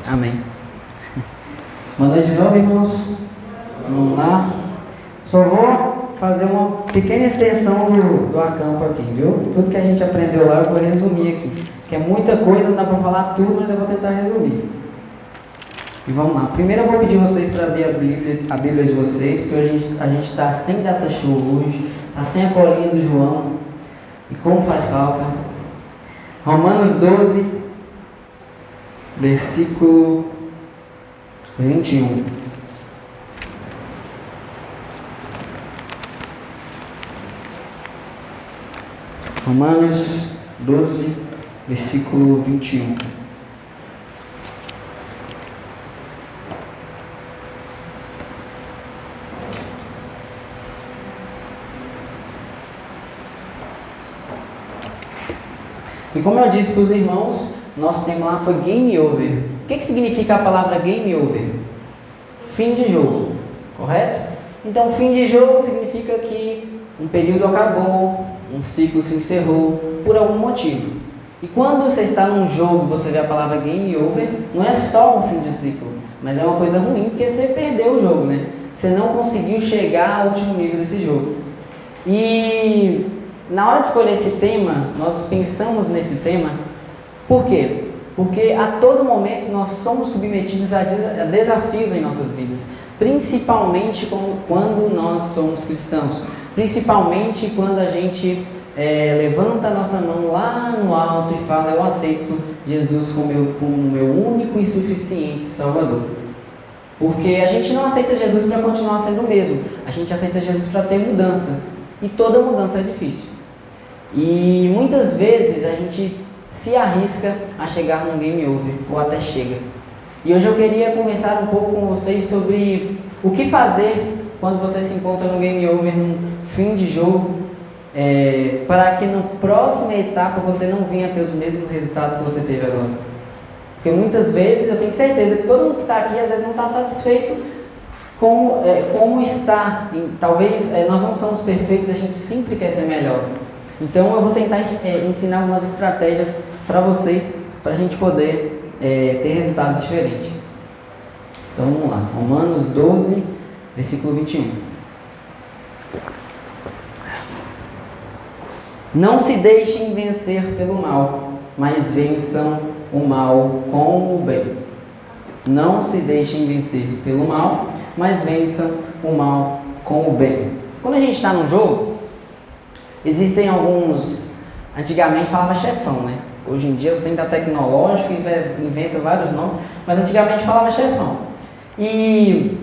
Amém. Boa noite de novo, irmãos. Vamos lá. Só vou fazer uma pequena extensão do acampo aqui, viu? Tudo que a gente aprendeu lá eu vou resumir aqui. Que é muita coisa, não dá para falar tudo, mas eu vou tentar resumir. E vamos lá. Primeiro eu vou pedir vocês para abrir a Bíblia de vocês, porque a gente está sem data show hoje, está sem a colinha do João. E como faz falta? Romanos 12, versículo 21. Romanos 12, versículo 21. E como eu disse para os irmãos, nosso tema lá foi game over. O que significa a palavra game over? Fim de jogo, correto? Então, fim de jogo significa que um período acabou, um ciclo se encerrou por algum motivo. E quando você está num jogo, você vê a palavra game over, não é só um fim de ciclo, mas é uma coisa ruim porque você perdeu o jogo, né? Você não conseguiu chegar ao último nível desse jogo. E na hora de escolher esse tema, nós pensamos nesse tema. Por quê? Porque a todo momento nós somos submetidos a desafios em nossas vidas, principalmente quando nós somos cristãos, principalmente quando a gente levanta a nossa mão lá no alto e fala: eu aceito Jesus como meu único e suficiente Salvador. Porque a gente não aceita Jesus para continuar sendo o mesmo, a gente aceita Jesus para ter mudança, e toda mudança é difícil. E muitas vezes a gente se arrisca a chegar num game over, ou até chega. E hoje eu queria conversar um pouco com vocês sobre o que fazer quando você se encontra no game over, num fim de jogo, para que na próxima etapa você não venha a ter os mesmos resultados que você teve agora. Porque muitas vezes, eu tenho certeza que todo mundo que está aqui às vezes não está satisfeito como está. E talvez nós não somos perfeitos, a gente sempre quer ser melhor. Então eu vou tentar ensinar algumas estratégias para vocês, para a gente poder ter resultados diferentes. Então vamos lá, Romanos 12, versículo 21. Não se deixem vencer pelo mal, mas vençam o mal com o bem. Não se deixem vencer pelo mal, mas vençam o mal com o bem. Quando a gente está num jogo, existem alguns, antigamente falava chefão, né? Hoje em dia você tem da tecnológica e inventa vários nomes, mas antigamente falava chefão. E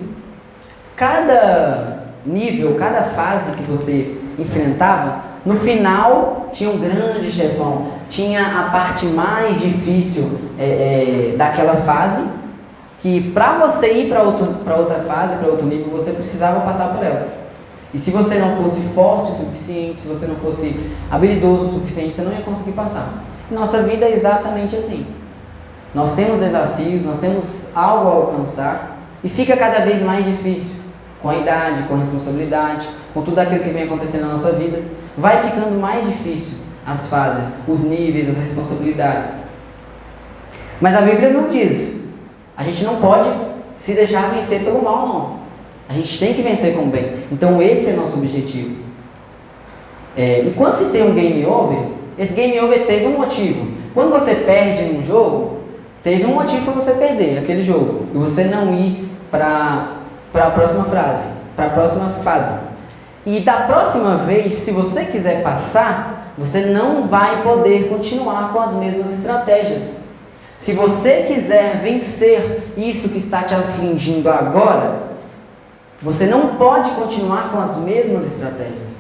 cada nível, cada fase que você enfrentava, no final tinha um grande chefão, tinha a parte mais difícil daquela fase, que para você ir para outra fase, para outro nível, você precisava passar por ela. E se você não fosse forte o suficiente, se você não fosse habilidoso o suficiente, você não ia conseguir passar. Nossa vida é exatamente assim. Nós temos desafios, nós temos algo a alcançar e fica cada vez mais difícil. Com a idade, com a responsabilidade, com tudo aquilo que vem acontecendo na nossa vida, vai ficando mais difícil as fases, os níveis, as responsabilidades. Mas a Bíblia nos diz, a gente não pode se deixar vencer pelo mal, não. A gente tem que vencer com o bem. Então esse é o nosso objetivo. E quando se tem um game over, esse game over teve um motivo. Quando você perde um jogo, teve um motivo para você perder aquele jogo. E você não ir para a próxima fase. E da próxima vez, se você quiser passar, você não vai poder continuar com as mesmas estratégias. Se você quiser vencer isso que está te afligindo agora, você não pode continuar com as mesmas estratégias.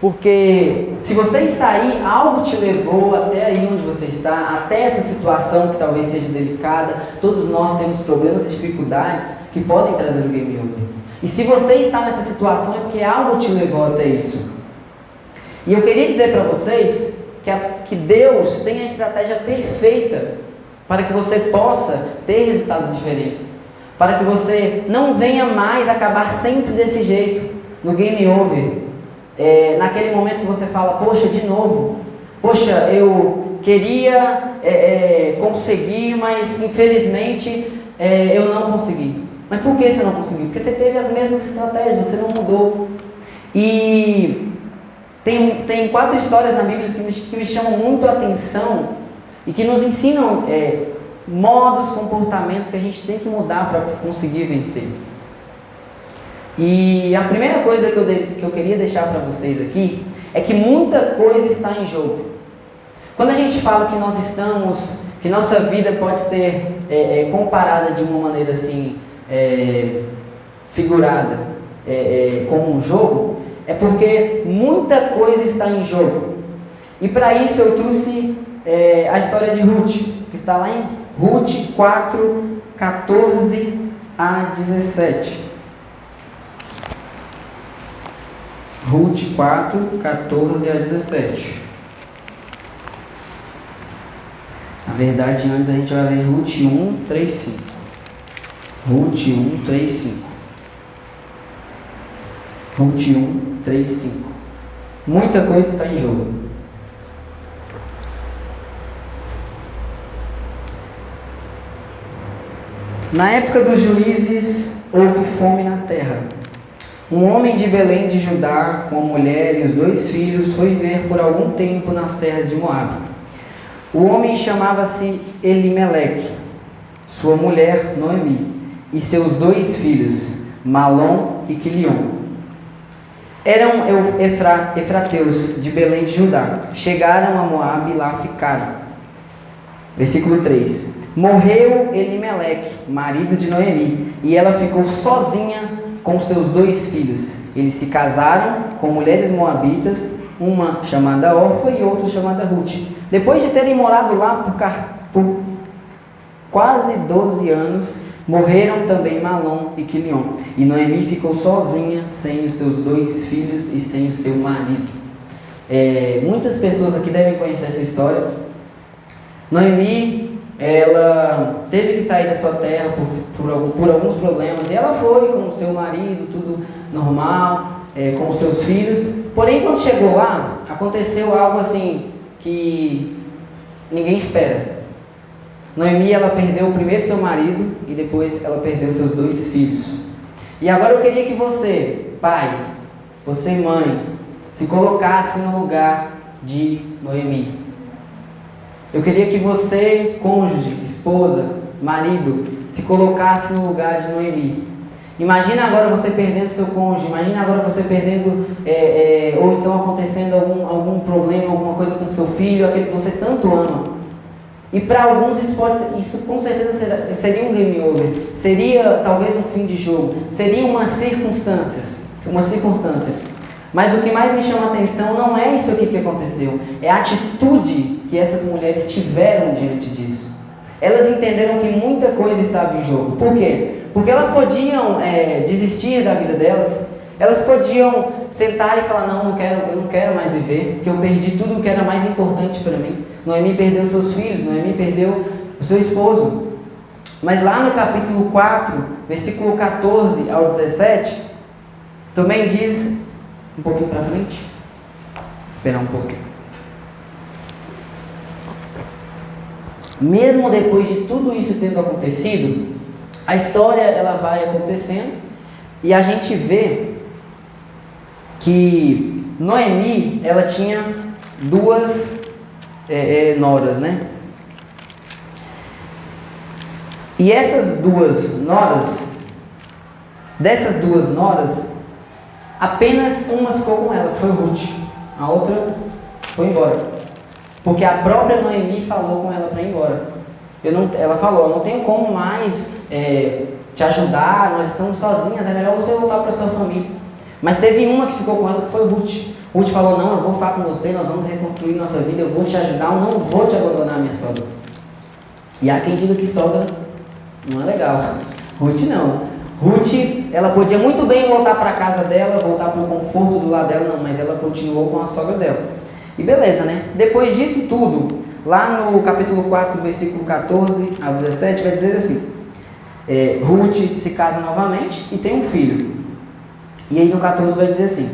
Porque se você está aí, algo te levou até aí onde você está, até essa situação que talvez seja delicada. Todos nós temos problemas e dificuldades que podem trazer o game over. E se você está nessa situação é porque algo te levou até isso. E eu queria dizer para vocês que Deus tem a estratégia perfeita para que você possa ter resultados diferentes. Para que você não venha mais acabar sempre desse jeito, no game over. Naquele momento que você fala: poxa, de novo, poxa, eu queria conseguir, mas infelizmente eu não consegui. Mas por que você não conseguiu? Porque você teve as mesmas estratégias, você não mudou. E tem 4 histórias na Bíblia que me chamam muito a atenção e que nos ensinam modos, comportamentos que a gente tem que mudar para conseguir vencer. E a primeira coisa que eu queria deixar para vocês aqui é que muita coisa está em jogo. Quando a gente fala que nossa vida pode ser comparada de uma maneira assim, figurada, como um jogo, é porque muita coisa está em jogo. E para isso eu trouxe a história de Ruth, que está lá em Ruth 4, 14 a 17. Ruth 4, 14 a 17. Na verdade, antes a gente vai ler Ruth 1, 3, 5. Ruth 1, 3, 5. Ruth 1, 3, 5. Muita coisa está em jogo. Na época dos juízes, houve fome na terra. Um homem de Belém de Judá, com a mulher e os 2 filhos, foi viver por algum tempo nas terras de Moabe. O homem chamava-se Elimeleque, sua mulher Noemi, e seus 2 filhos, Malom e Quilion. Eram efrateus de Belém de Judá. Chegaram a Moabe e lá ficaram. Versículo 3. Morreu Elimeleque, marido de Noemi, e ela ficou sozinha com seus 2 filhos. Eles se casaram com mulheres moabitas, uma chamada Orfa e outra chamada Ruth. Depois de terem morado lá por quase 12 anos, morreram também Malom e Quilion. E Noemi ficou sozinha, sem os seus 2 filhos e sem o seu marido. Muitas pessoas aqui devem conhecer essa história. Noemi, ela teve que sair da sua terra por alguns problemas, e ela foi com o seu marido, tudo normal, com os seus filhos. Porém, quando chegou lá, aconteceu algo assim que ninguém espera. Noemi, ela perdeu primeiro seu marido e depois ela perdeu seus 2 filhos. E agora eu queria que você, pai, você mãe, se colocasse no lugar de Noemi. Eu queria que você, cônjuge, esposa, marido, se colocasse no lugar de Noemi. Imagina agora você perdendo seu cônjuge, imagina agora você perdendo, ou então acontecendo algum problema, alguma coisa com seu filho, aquele que você tanto ama. E para alguns isso com certeza seria um game over, seria talvez um fim de jogo, seria uma circunstância. Mas o que mais me chama a atenção não é isso aqui que aconteceu, é a atitude que essas mulheres tiveram diante disso. Elas entenderam que muita coisa estava em jogo. Por quê? Porque elas podiam desistir da vida delas, elas podiam sentar e falar, não, eu não quero mais viver, porque eu perdi tudo o que era mais importante para mim. Noemi perdeu seus filhos, Noemi perdeu o seu esposo. Mas lá no capítulo 4, versículo 14 ao 17, também diz, um pouquinho para frente, esperar um pouco. Mesmo depois de tudo isso tendo acontecido, a história ela vai acontecendo e a gente vê que Noemi, ela tinha 2 noras, né? E essas 2 noras, dessas 2 noras, apenas uma ficou com ela, que foi Ruth. A outra foi embora. Porque a própria Noemi falou com ela para ir embora. Ela falou, eu não tenho como mais te ajudar, nós estamos sozinhas, é melhor você voltar para sua família. Mas teve uma que ficou com ela, que foi Ruth. Ruth falou, não, eu vou ficar com você, nós vamos reconstruir nossa vida, eu vou te ajudar, eu não vou te abandonar, minha sogra. E há quem diga que sogra não é legal. Ruth não. Ruth, ela podia muito bem voltar para a casa dela, voltar para o conforto do lado dela, não, mas ela continuou com a sogra dela. E beleza, né? Depois disso tudo, lá no capítulo 4, versículo 14 ao 17, vai dizer assim, Ruth se casa novamente e tem um filho. E aí no 14 vai dizer assim,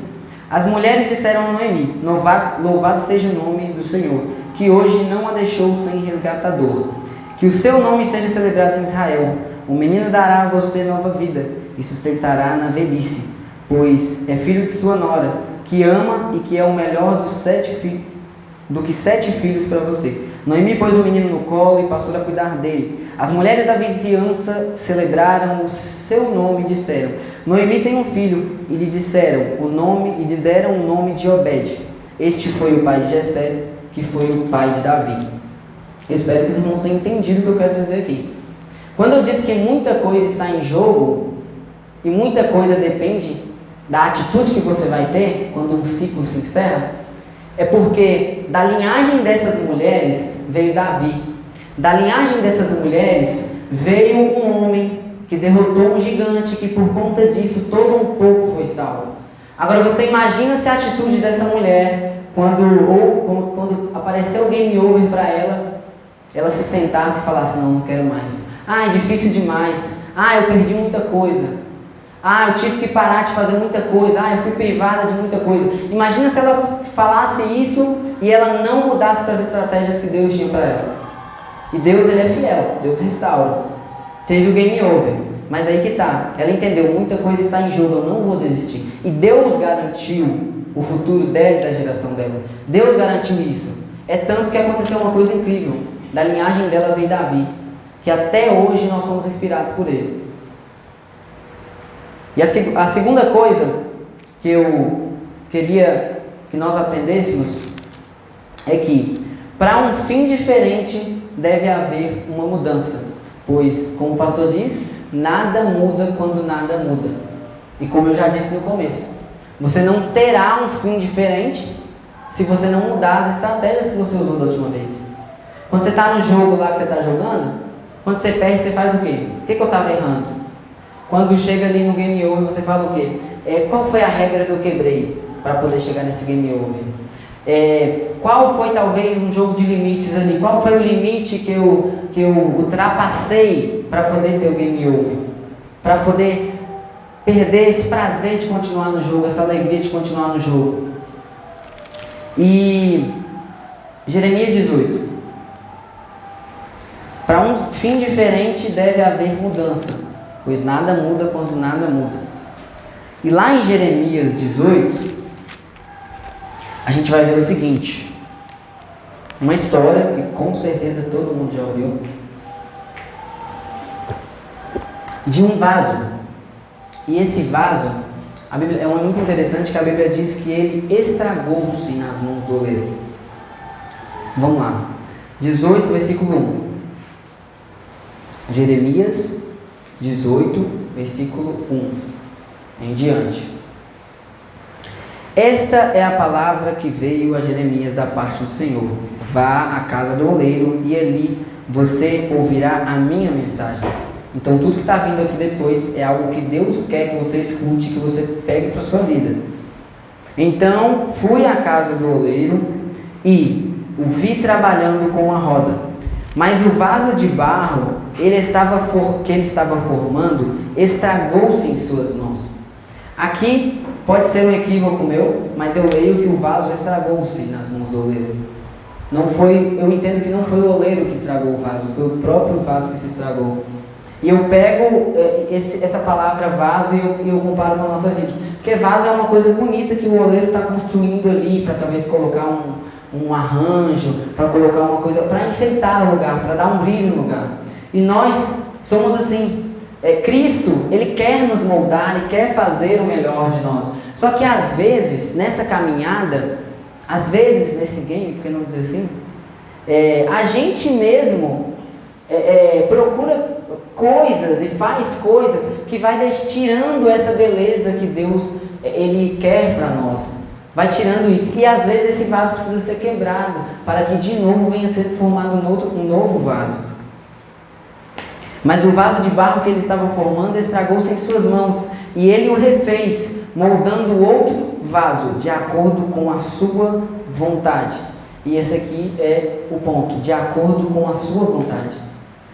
as mulheres disseram a Noemi, louvado seja o nome do Senhor, que hoje não a deixou sem resgatador. Que o seu nome seja celebrado em Israel. O menino dará a você nova vida e sustentará na velhice, pois é filho de sua nora, que ama e que é o melhor do que 7 filhos para você. Noemi pôs o menino no colo e passou a cuidar dele. As mulheres da vizinhança celebraram o seu nome e disseram: Noemi tem um filho, e lhe deram o nome de Obed. Este foi o pai de Jessé, que foi o pai de Davi. Espero que os irmãos tenham entendido o que eu quero dizer aqui. Quando eu disse que muita coisa está em jogo, e muita coisa depende da atitude que você vai ter quando um ciclo se encerra, é porque da linhagem dessas mulheres veio Davi. Da linhagem dessas mulheres veio um homem que derrotou um gigante, que por conta disso todo um povo foi salvo. Agora você imagina se a atitude dessa mulher, quando apareceu o game over para ela se sentasse e falasse: não quero mais. Ah, é difícil demais. Ah, eu perdi muita coisa. Ah, eu tive que parar de fazer muita coisa. Ah, eu fui privada de muita coisa. Imagina se ela falasse isso e ela não mudasse para as estratégias que Deus tinha para ela. E Deus, Ele é fiel. Deus restaura. Teve o game over. Mas aí que tá. Ela entendeu, muita coisa está em jogo, eu não vou desistir. E Deus garantiu o futuro dela e da geração dela. Deus garantiu isso. É tanto que aconteceu uma coisa incrível. Da linhagem dela veio Davi, que até hoje nós somos inspirados por ele. E a segunda coisa que eu queria que nós aprendêssemos é que para um fim diferente deve haver uma mudança, pois, como o pastor diz, nada muda quando nada muda. E como eu já disse no começo, você não terá um fim diferente se você não mudar as estratégias que você usou da última vez. Quando você está no jogo lá que você está jogando, quando você perde, você faz o quê? O que eu estava errando? Quando chega ali no game over, você fala o quê? Qual foi a regra que eu quebrei para poder chegar nesse game over? Qual foi talvez um jogo de limites ali? Qual foi o limite que eu ultrapassei para poder ter o game over? Para poder perder esse prazer de continuar no jogo, essa alegria de continuar no jogo. E Jeremias 18. Para um fim diferente deve haver mudança, pois nada muda quando nada muda. E lá em Jeremias 18, a gente vai ver o seguinte, uma história que com certeza todo mundo já ouviu, de um vaso. E esse vaso, a Bíblia, é muito interessante que a Bíblia diz que ele estragou-se nas mãos do oleiro. Vamos lá, 18, versículo 1. Jeremias 18, versículo 1 em diante. Esta é a palavra que veio a Jeremias da parte do Senhor. Vá à casa do oleiro e ali você ouvirá a minha mensagem. Então tudo que está vindo aqui depois é algo que Deus quer que você escute, que você pegue para a sua vida. Então fui à casa do oleiro e o vi trabalhando com a roda. Mas o vaso de barro que ele estava formando estragou-se em suas mãos. Aqui pode ser um equívoco meu, mas eu leio que o vaso estragou-se nas mãos do oleiro. Eu entendo que não foi o oleiro que estragou o vaso, foi o próprio vaso que se estragou. E eu pego essa palavra vaso e eu comparo com a nossa vida. Porque vaso é uma coisa bonita que o oleiro está construindo ali para talvez colocar um arranjo, para colocar uma coisa, para enfeitar o lugar, para dar um brilho no lugar. E nós somos assim. Cristo, Ele quer nos moldar e quer fazer o melhor de nós. Só que às vezes, nessa caminhada, às vezes nesse game, por que não dizer assim, a gente mesmo procura coisas e faz coisas que vai tirando essa beleza que Deus Ele quer para nós. Vai tirando isso. E às vezes esse vaso precisa ser quebrado para que de novo venha a ser formado um novo vaso. Mas o vaso de barro que ele estava formando estragou-se em suas mãos. E ele o refez, moldando outro vaso de acordo com a sua vontade. E esse aqui é o ponto, de acordo com a sua vontade.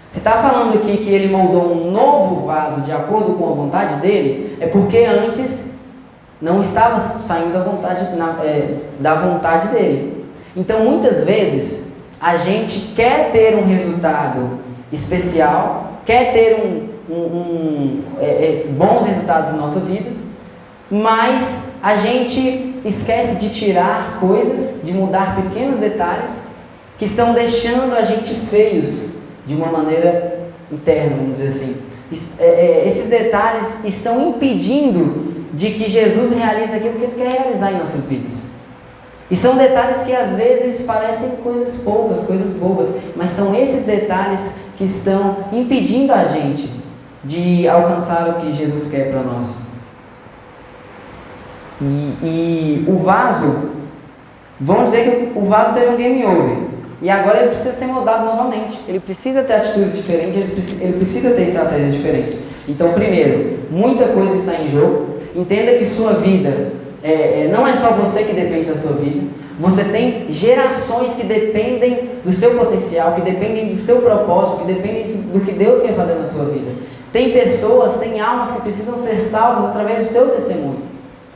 Se está falando aqui que ele moldou um novo vaso de acordo com a vontade dele, é porque antes não estava saindo da vontade dele. Então, muitas vezes, a gente quer ter um resultado especial, quer ter bons resultados na nossa vida, mas a gente esquece de tirar coisas, de mudar pequenos detalhes que estão deixando a gente feios de uma maneira interna, vamos dizer assim. Esses detalhes estão impedindo de que Jesus realize aquilo que Ele quer realizar em nossas vidas. E são detalhes que às vezes parecem coisas poucas, coisas bobas, mas são esses detalhes que estão impedindo a gente de alcançar o que Jesus quer para nós. E o vaso, vamos dizer que o vaso teve um game over, e agora ele precisa ser moldado novamente, ele precisa ter atitudes diferentes, ele precisa ter estratégias diferentes. Então, primeiro, muita coisa está em jogo. Entenda que sua vida, não é só você que depende da sua vida. Você tem gerações que dependem do seu potencial, que dependem do seu propósito, que dependem do que Deus quer fazer na sua vida. Tem pessoas, tem almas que precisam ser salvas através do seu testemunho.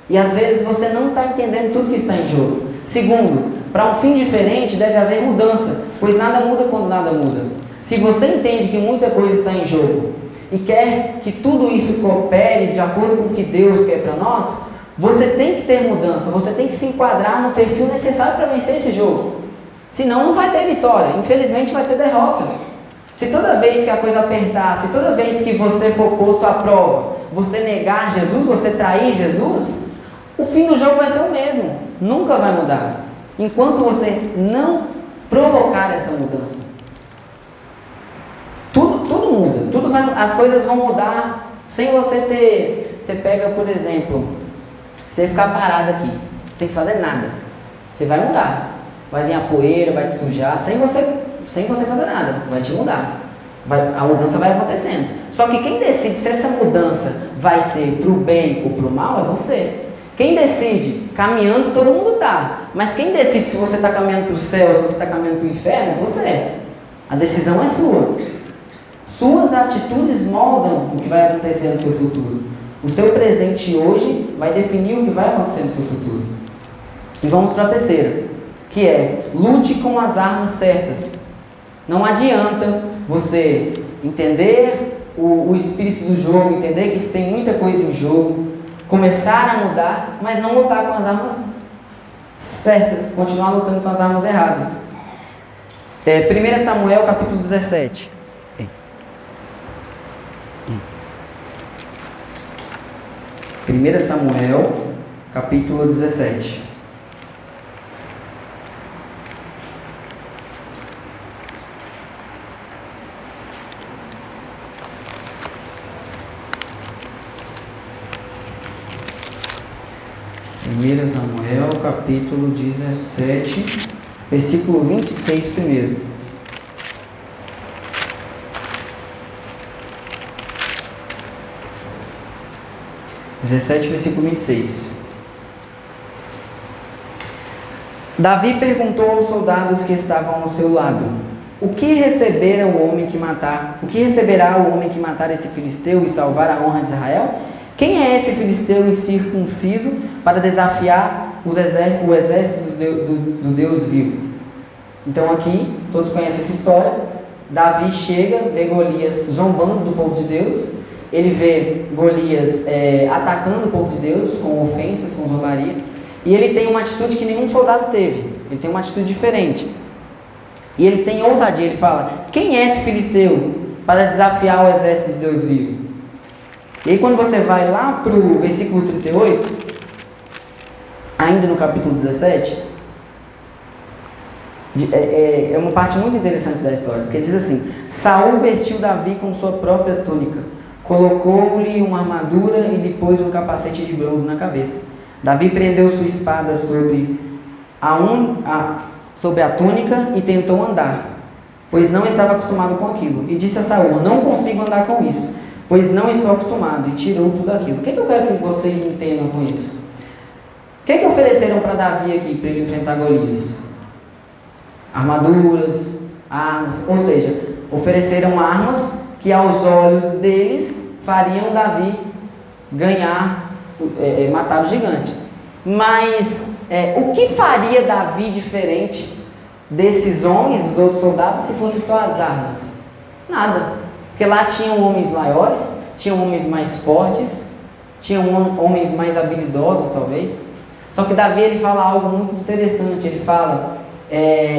E às vezes você não está entendendo tudo que está em jogo. Segundo, para um fim diferente deve haver mudança, pois nada muda quando nada muda. Se você entende que muita coisa está em jogo e quer que tudo isso coopere de acordo com o que Deus quer para nós, você tem que ter mudança, você tem que se enquadrar no perfil necessário para vencer esse jogo. Senão não vai ter vitória, infelizmente vai ter derrota. Se toda vez que a coisa apertar, se toda vez que você for posto à prova, você negar Jesus, você trair Jesus, o fim do jogo vai ser o mesmo, nunca vai mudar. Enquanto você não provocar essa mudança. Tudo muda, as coisas vão mudar sem você ter... Você pega, por exemplo, você ficar parado aqui, sem fazer nada. Você vai mudar. Vai vir a poeira, vai te sujar, sem você fazer nada. Vai te mudar. A mudança vai acontecendo. Só que quem decide se essa mudança vai ser para o bem ou para o mal é você. Quem decide, caminhando todo mundo está. Mas quem decide se você está caminhando para o céu, se você está caminhando para o inferno, é você. A decisão é sua. Suas atitudes moldam o que vai acontecer no seu futuro. O seu presente hoje vai definir o que vai acontecer no seu futuro. E vamos para a terceira, que é: lute com as armas certas. Não adianta você entender o espírito do jogo, entender que tem muita coisa em jogo, começar a mudar, mas não lutar com as armas certas, continuar lutando com as armas erradas. 1 Samuel capítulo 17. 1 Samuel, capítulo 17. Samuel, capítulo 17, versículo 26 primeiro. 17, versículo 26. Davi perguntou aos soldados que estavam ao seu lado: O que receberá o homem que matar esse filisteu e salvar a honra de Israel? Quem é esse filisteu incircunciso para desafiar o exército do Deus vivo? Então aqui, todos conhecem essa história. Davi chega, vê Golias zombando do povo de Deus. Ele vê Golias atacando o povo de Deus com ofensas, com zombaria. E ele tem uma atitude que nenhum soldado teve. Ele tem uma atitude diferente. E ele tem ousadia. Ele fala: quem é esse filisteu para desafiar o exército de Deus vivo? E aí quando você vai lá para o versículo 38, ainda no capítulo 17, é uma parte muito interessante da história, porque diz assim: Saul vestiu Davi com sua própria túnica, colocou-lhe uma armadura e lhe pôs um capacete de bronze na cabeça. Davi prendeu sua espada sobre a túnica e tentou andar, pois não estava acostumado com aquilo. E disse a Saul: não consigo andar com isso, pois não estou acostumado. E tirou tudo aquilo. O que eu quero que vocês entendam com isso? O que ofereceram para Davi aqui, para ele enfrentar Golias? Armaduras, armas, ou seja, ofereceram armas que aos olhos deles fariam Davi ganhar, matar o gigante. Mas o que faria Davi diferente desses homens, dos outros soldados, se fosse só as armas? Nada. Porque lá tinham homens maiores, tinham homens mais fortes, tinham homens mais habilidosos, talvez. Só que Davi, ele fala algo muito interessante. Ele fala,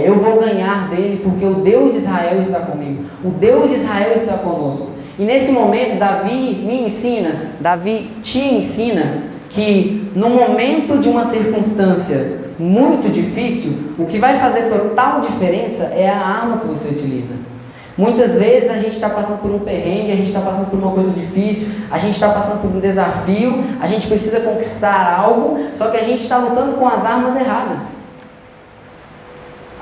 eu vou ganhar dele porque o Deus de Israel está comigo. O Deus de Israel está conosco. E nesse momento, Davi te ensina que no momento de uma circunstância muito difícil, o que vai fazer total diferença é a arma que você utiliza. Muitas vezes a gente está passando por um perrengue, a gente está passando por uma coisa difícil, a gente está passando por um desafio, a gente precisa conquistar algo, só que a gente está lutando com as armas erradas.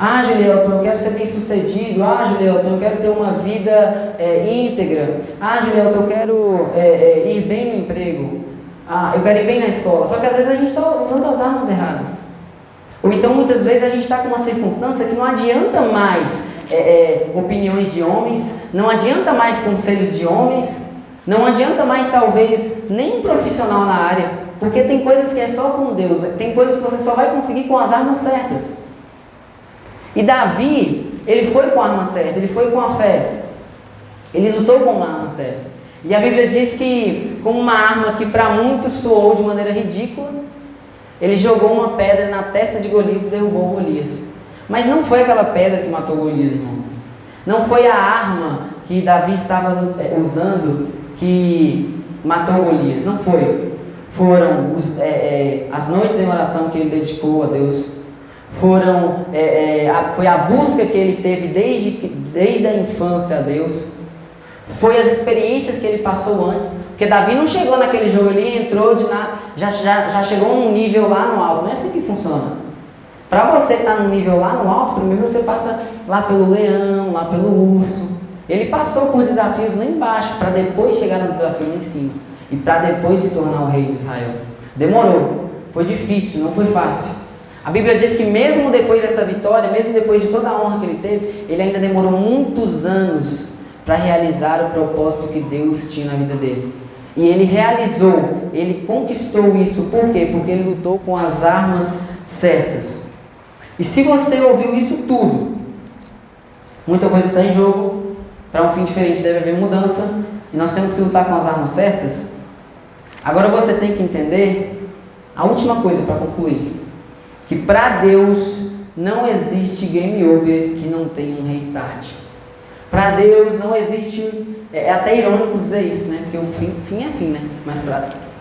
Ah, Julielton, eu quero ser bem sucedido. Ah, Julielton, eu quero ter uma vida íntegra. Ah, Julielton, eu quero ir bem no emprego. Ah, eu quero ir bem na escola. Só que às vezes a gente está usando as armas erradas. Ou então muitas vezes a gente está com uma circunstância que não adianta mais opiniões de homens, não adianta mais conselhos de homens, não adianta mais talvez nem profissional na área, porque tem coisas que é só com Deus, tem coisas que você só vai conseguir com as armas certas. E Davi, ele foi com a arma certa, ele foi com a fé, ele lutou com uma arma certa. E a Bíblia diz que com uma arma que para muitos soou de maneira ridícula, ele jogou uma pedra na testa de Golias e derrubou Golias. Mas não foi aquela pedra que matou Golias, irmão. Não foi a arma que Davi estava usando que matou Golias. Não foi. Foram as noites em oração que ele dedicou a Deus. Foi a busca que ele teve desde a infância a Deus. Foi as experiências que ele passou antes. Porque Davi não chegou naquele jogo ali, entrou já chegou num nível lá no alto. Não é assim que funciona. Para você estar num nível lá no alto, primeiro você passa lá pelo leão, lá pelo urso. Ele passou por desafios lá embaixo, para depois chegar no desafio lá em cima. E para depois se tornar o rei de Israel. Demorou, foi difícil, não foi fácil. A Bíblia diz que mesmo depois dessa vitória, mesmo depois de toda a honra que ele teve, ele ainda demorou muitos anos para realizar o propósito que Deus tinha na vida dele. E ele realizou, ele conquistou isso. Por quê? Porque ele lutou com as armas certas. E se você ouviu isso tudo, muita coisa está em jogo, para um fim diferente deve haver mudança, e nós temos que lutar com as armas certas. Agora você tem que entender a última coisa para concluir, que para Deus não existe game over que não tenha um restart. Para Deus não existe, é até irônico dizer isso, né? Porque o fim é fim, né? Mas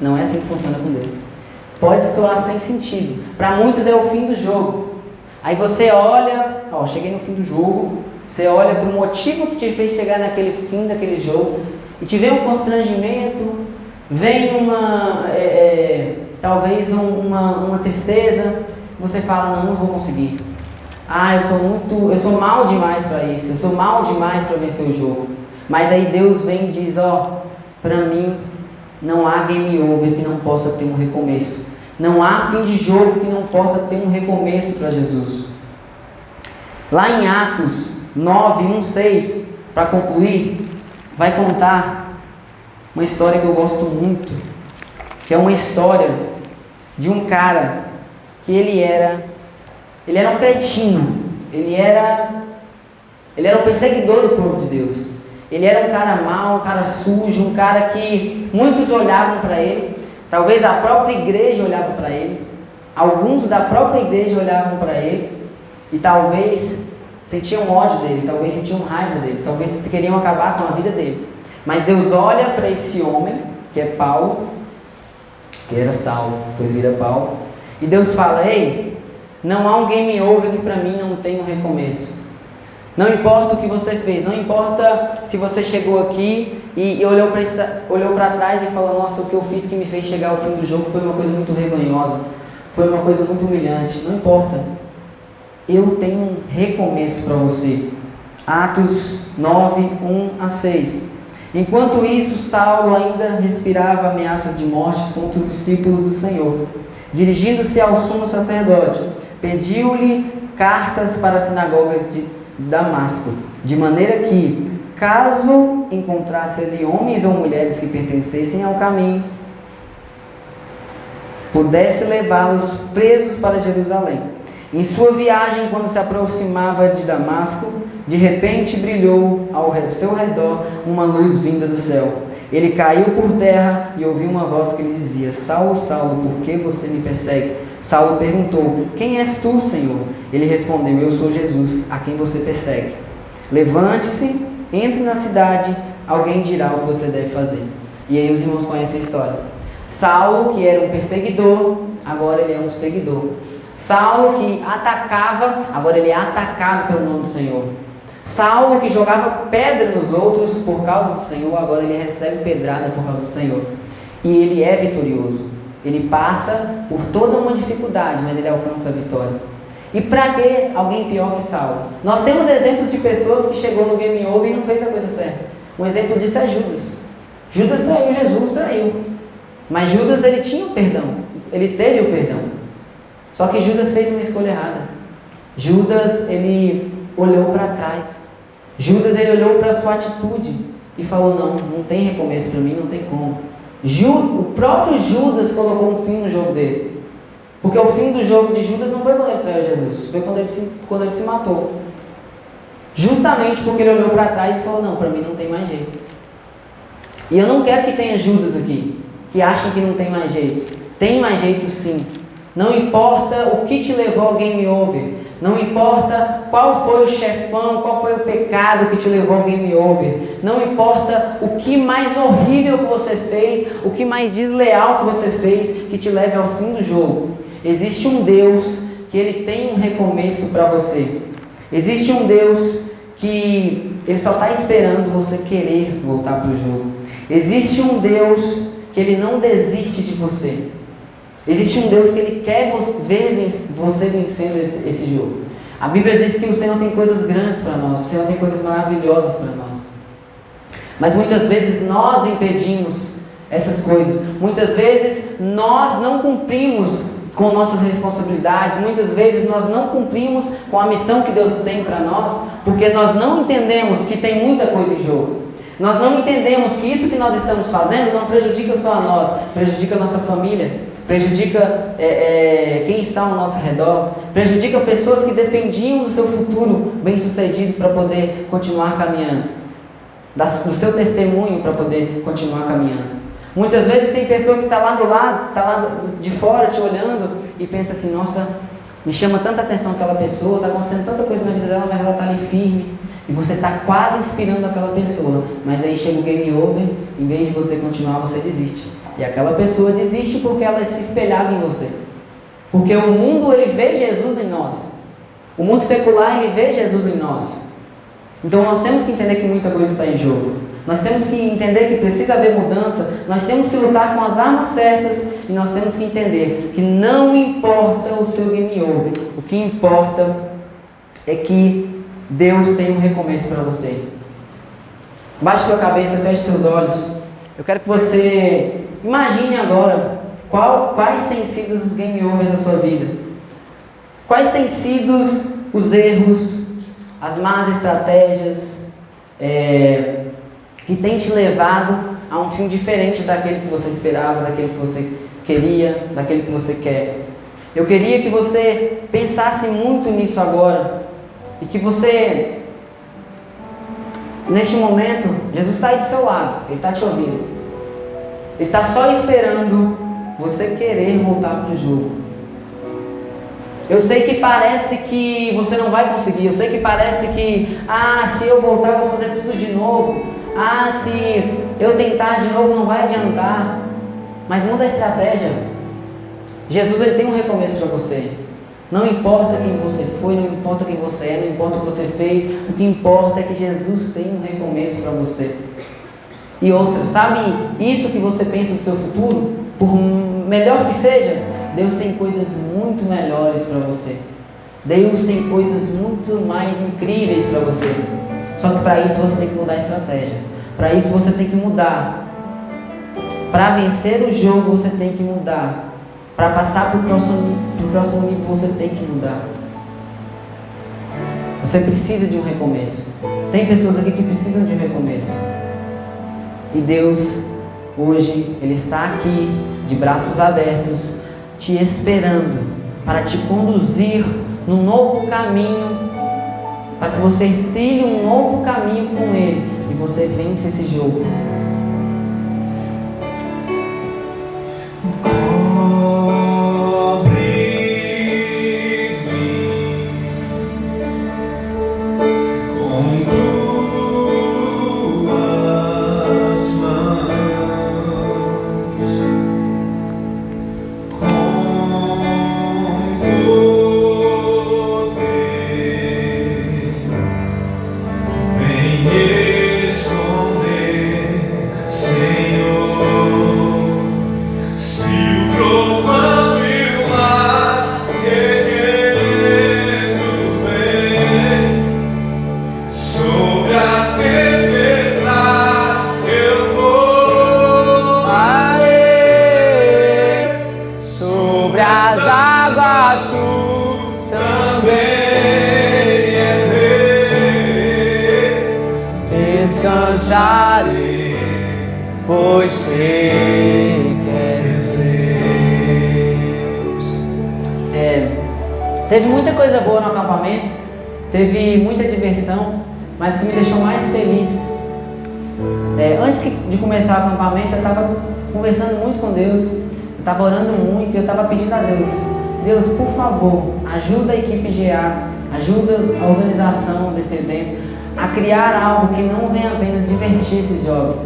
não é assim que funciona com Deus. Pode soar sem sentido. Para muitos é o fim do jogo. Aí você olha, cheguei no fim do jogo, você olha para o motivo que te fez chegar naquele fim daquele jogo, e te vem um constrangimento, vem talvez uma tristeza, você fala, não vou conseguir. Eu sou mal demais para isso, eu sou mal demais para vencer o jogo. Mas aí Deus vem e diz, para mim não há game over que não possa ter um recomeço. Não há fim de jogo que não possa ter um recomeço para Jesus. Lá em Atos 9, 1, 6, para concluir, vai contar uma história que eu gosto muito, que é uma história de um cara que ele era um cretino, ele era um perseguidor do povo de Deus. Ele era um cara mau, um cara sujo, um cara que muitos olhavam para ele. Talvez a própria igreja olhava para ele, alguns da própria igreja olhavam para ele e talvez sentiam ódio dele, talvez sentiam raiva dele, talvez queriam acabar com a vida dele. Mas Deus olha para esse homem, que é Paulo, que era Saulo, depois vira Paulo, e Deus fala, ei, não há um game over que para mim não tem um recomeço. Não importa o que você fez, não importa se você chegou aqui e olhou para trás e falou, nossa, o que eu fiz que me fez chegar ao fim do jogo foi uma coisa muito vergonhosa, foi uma coisa muito humilhante. Não importa, eu tenho um recomeço para você. Atos 9, 1 a 6. Enquanto isso, Saulo ainda respirava ameaças de morte contra os discípulos do Senhor. Dirigindo-se ao sumo sacerdote, pediu-lhe cartas para as sinagogas de Damasco, de maneira que, caso encontrasse ali homens ou mulheres que pertencessem ao caminho, pudesse levá-los presos para Jerusalém. Em sua viagem, quando se aproximava de Damasco, de repente brilhou ao seu redor uma luz vinda do céu. Ele caiu por terra e ouviu uma voz que lhe dizia: Saulo, Saulo, por que você me persegue? Saulo perguntou: Quem és tu, Senhor? Ele respondeu: Eu sou Jesus, a quem você persegue. Levante-se, entre na cidade, alguém dirá o que você deve fazer. E aí os irmãos conhecem a história. Saulo, que era um perseguidor, agora ele é um seguidor. Saulo, que atacava, agora ele é atacado pelo nome do Senhor. Saulo, que jogava pedra nos outros por causa do Senhor, agora ele recebe pedrada por causa do Senhor. E ele é vitorioso. Ele passa por toda uma dificuldade, mas ele alcança a vitória. E para que alguém pior que Saulo? Nós temos exemplos de pessoas que chegou no game over e não fez a coisa certa. Um exemplo disso é Judas. Judas traiu Jesus, traiu. Mas Judas, ele tinha o perdão. Ele teve o perdão. Só que Judas fez uma escolha errada. Judas, ele olhou para trás. Judas, ele olhou para a sua atitude e falou: não tem recomeço para mim, não tem como. O próprio Judas colocou um fim no jogo dele. Porque o fim do jogo de Judas não foi quando ele traiu Jesus, foi quando ele se matou. Justamente porque ele olhou para trás e falou: não, para mim não tem mais jeito. E eu não quero que tenha Judas aqui, que achem que não tem mais jeito. Tem mais jeito sim. Não importa o que te levou ao game over. Não importa qual foi o chefão, qual foi o pecado que te levou ao game over. Não importa o que mais horrível que você fez, o que mais desleal que você fez, que te leve ao fim do jogo. Existe um Deus que ele tem um recomeço para você. Existe um Deus que ele só está esperando você querer voltar para o jogo. Existe um Deus que ele não desiste de você. Existe um Deus que ele quer ver você vencendo esse jogo. A Bíblia diz que o Senhor tem coisas grandes para nós, o Senhor tem coisas maravilhosas para nós. Mas muitas vezes nós impedimos essas coisas. Muitas vezes nós não cumprimos com nossas responsabilidades. Muitas vezes nós não cumprimos com a missão que Deus tem para nós, porque nós não entendemos que tem muita coisa em jogo. Nós não entendemos que isso que nós estamos fazendo não prejudica só a nós, prejudica a nossa família, prejudica quem está ao nosso redor, prejudica pessoas que dependiam do seu futuro bem-sucedido para poder continuar caminhando, do seu testemunho para poder continuar caminhando. Muitas vezes tem pessoa que está lá do lado, está lá de fora te olhando e pensa assim: nossa, me chama tanta atenção aquela pessoa, está acontecendo tanta coisa na vida dela, mas ela está ali firme. E você está quase inspirando aquela pessoa, mas aí chega o game over, em vez de você continuar, você desiste. E aquela pessoa desiste porque ela se espelhava em você. Porque o mundo, ele vê Jesus em nós. O mundo secular, ele vê Jesus em nós. Então nós temos que entender que muita coisa está em jogo. Nós temos que entender que precisa haver mudança. Nós temos que lutar com as armas certas. E nós temos que entender que não importa o seu game over. O que importa é que Deus tem um recomeço para você. Baixe sua cabeça, feche seus olhos. Eu quero que você imagine agora quais têm sido os game overs da sua vida. Quais têm sido os erros, as más estratégias que têm te levado a um fim diferente daquele que você esperava, daquele que você queria, daquele que você quer. Eu queria que você pensasse muito nisso agora. E que você, neste momento, Jesus está aí do seu lado, Ele está te ouvindo. Ele está só esperando você querer voltar para o jogo. Eu sei que parece que você não vai conseguir, eu sei que parece que, se eu voltar eu vou fazer tudo de novo, se eu tentar de novo não vai adiantar. Mas muda a estratégia. Jesus, ele tem um recomeço para você. Não importa quem você foi, não importa quem você é, não importa o que você fez, o que importa é que Jesus tem um recomeço para você. E outra, sabe isso que você pensa do seu futuro? Por melhor que seja, Deus tem coisas muito melhores para você. Deus tem coisas muito mais incríveis para você. Só que para isso você tem que mudar a estratégia. Para isso você tem que mudar. Para vencer o jogo você tem que mudar. Para passar para o próximo nível você tem que mudar. Você precisa de um recomeço. Tem pessoas aqui que precisam de um recomeço. E Deus, hoje, Ele está aqui, de braços abertos, te esperando, para te conduzir num novo caminho, para que você trilhe um novo caminho com Ele e você vence esse jogo. Pois sei que és Deus. Teve muita coisa boa no acampamento, teve muita diversão, mas o que me deixou mais feliz, antes de começar o acampamento, eu estava conversando muito com Deus, eu estava orando muito e eu estava pedindo a Deus, por favor, ajuda a equipe GA, ajuda a organização desse evento a criar algo que não venha apenas divertir esses jovens,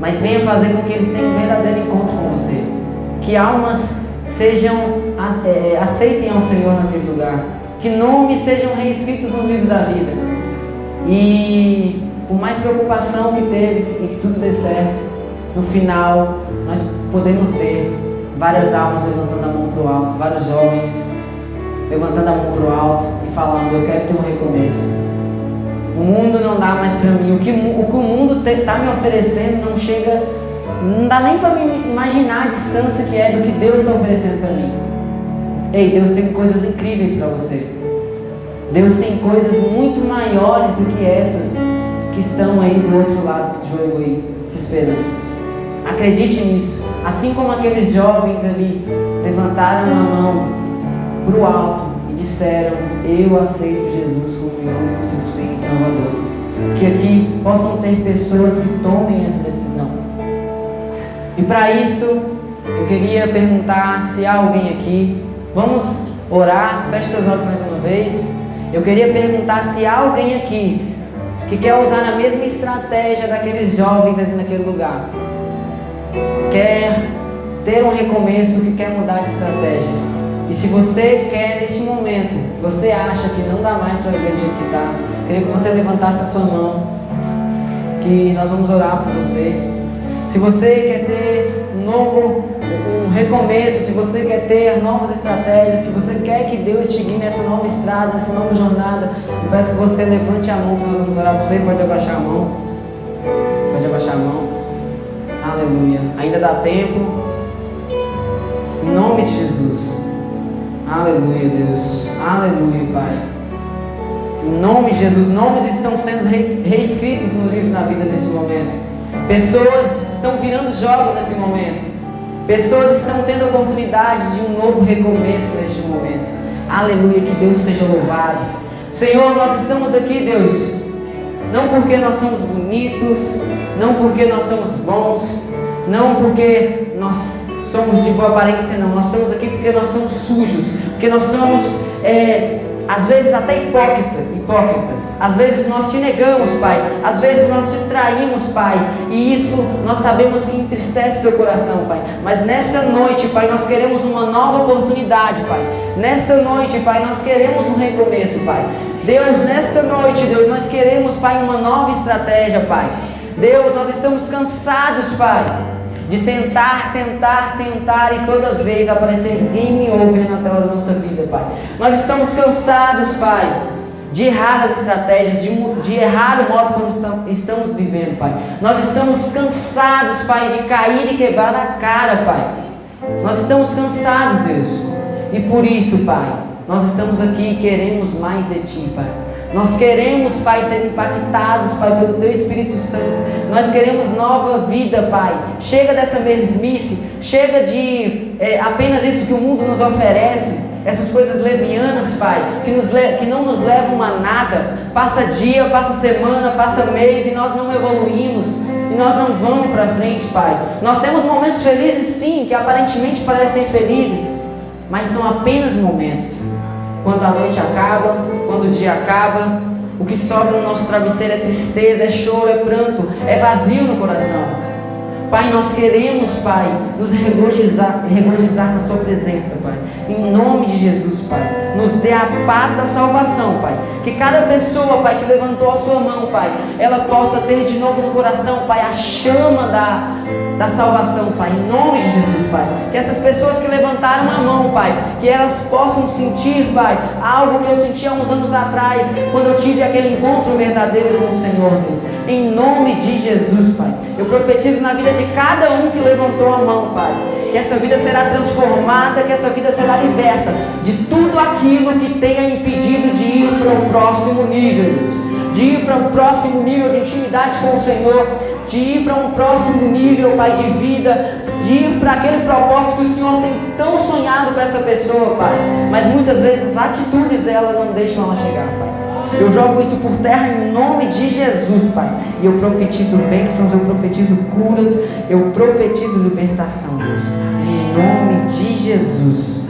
mas venha fazer com que eles tenham um verdadeiro encontro com você. Que almas aceitem ao Senhor naquele lugar. Que nomes sejam reescritos no livro da vida. E por mais preocupação que teve e que tudo dê certo, no final nós podemos ver várias almas levantando a mão para o alto, vários jovens levantando a mão para o alto e falando: eu quero ter um recomeço. O mundo não dá mais para mim. O que o mundo está me oferecendo não dá nem para me imaginar a distância que é do que Deus está oferecendo para mim. Ei, Deus tem coisas incríveis para você. Deus tem coisas muito maiores do que essas que estão aí do outro lado do jogo aí, te esperando. Acredite nisso. Assim como aqueles jovens ali levantaram a mão para o alto e disseram: eu aceito Jesus como meu único suficiente Salvador. Que aqui possam ter pessoas que tomem essa decisão. E para isso, eu queria perguntar se há alguém aqui. Vamos orar, feche seus olhos mais uma vez. Eu queria perguntar se há alguém aqui que quer usar a mesma estratégia daqueles jovens ali naquele lugar. Quer ter um recomeço, que quer mudar de estratégia. E se você quer neste momento, você acha que não dá mais para viver do jeito que está, queria que você levantasse a sua mão, que nós vamos orar por você. Se você quer ter um recomeço, se você quer ter novas estratégias, se você quer que Deus te guie nessa nova estrada, nessa nova jornada, eu peço que você levante a mão, que nós vamos orar por você. Pode abaixar a mão. Pode abaixar a mão. Aleluia. Ainda dá tempo. Em nome de Jesus. Aleluia, Deus. Aleluia, Pai. Em nome de Jesus, nomes estão sendo reescritos no livro na vida nesse momento. Pessoas estão virando jogos nesse momento. Pessoas estão tendo a oportunidade de um novo recomeço neste momento. Aleluia, que Deus seja louvado. Senhor, nós estamos aqui, Deus, não porque nós somos bonitos, não porque nós somos bons, não porque nós somos de boa aparência, não. Nós estamos aqui porque nós somos sujos, porque nós somos, às vezes até hipócritas. Às vezes nós te negamos, Pai. Às vezes nós te traímos, Pai. E isso nós sabemos que entristece o seu coração, Pai. Mas nessa noite, Pai, nós queremos uma nova oportunidade, Pai. Nesta noite, Pai, nós queremos um recomeço, Pai. Deus, nesta noite, Deus, nós queremos, Pai, uma nova estratégia, Pai. Deus, nós estamos cansados, Pai, de tentar e toda vez aparecer game over na tela da nossa vida, Pai. Nós estamos cansados, Pai, de errar as estratégias, de errar o modo como estamos vivendo, Pai. Nós estamos cansados, Pai, de cair e quebrar a cara, Pai. Nós estamos cansados, Deus. E por isso, Pai, nós estamos aqui e queremos mais de Ti, Pai. Nós queremos, Pai, ser impactados, Pai, pelo Teu Espírito Santo. Nós queremos nova vida, Pai. Chega dessa mesmice, chega de apenas isso que o mundo nos oferece, essas coisas levianas, Pai, que não nos levam a nada. Passa dia, passa semana, passa mês e nós não evoluímos, e nós não vamos para frente, Pai. Nós temos momentos felizes, sim, que aparentemente parecem felizes, mas são apenas momentos. Quando a noite acaba, quando o dia acaba, o que sobra no nosso travesseiro é tristeza, é choro, é pranto, é vazio no coração. Pai, nós queremos, Pai, nos regozijar na Sua presença, Pai. Em nome de Jesus, Pai. Nos dê a paz da salvação, Pai. Que cada pessoa, Pai, que levantou a sua mão, Pai, ela possa ter de novo no coração, Pai, a chama da salvação, Pai. Em nome de Jesus, Pai. Que essas pessoas que levantaram a mão, Pai, que elas possam sentir, Pai, algo que eu senti há uns anos atrás, quando eu tive aquele encontro verdadeiro com o Senhor, Deus. Em nome de Jesus, Pai. Eu profetizo na vida de cada um que levantou a mão, Pai, que essa vida será transformada, que essa vida será liberta de tudo aquilo que tenha impedido de ir para o próximo nível, Deus. De ir para o próximo nível de intimidade com o Senhor, de ir para um próximo nível, Pai, de vida, de ir para aquele propósito que o Senhor tem tão sonhado para essa pessoa, Pai, mas muitas vezes as atitudes dela não deixam ela chegar, Pai. Eu jogo isso por terra em nome de Jesus, Pai. E eu profetizo bênçãos, eu profetizo curas, eu profetizo libertação, Deus. Em nome de Jesus.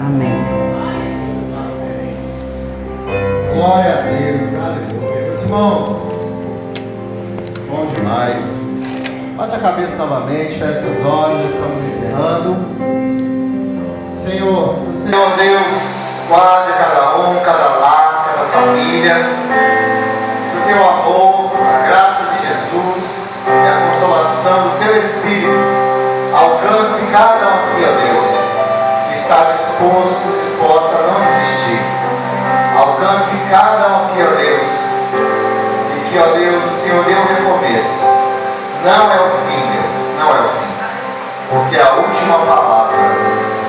Amém. Glória a Deus, aleluia. Meus irmãos, bom demais. Baixe a cabeça novamente, feche seus olhos, estamos encerrando. Senhor, o Senhor Deus, guarde cada um, cada lar, cada família, que o teu amor, a graça de Jesus e a consolação do teu Espírito alcance cada um aqui, ó Deus, que está disposta a não desistir. Alcance cada um aqui, ó Deus, e que, ó Deus, o Senhor deu um recomeço. Não é o fim, Deus, não é o fim, porque a última palavra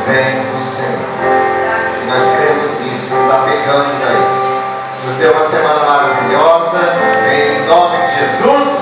vem do Senhor. E nós cremos nisso, nos apegamos a isso. Nos dê uma semana maravilhosa, em nome de Jesus.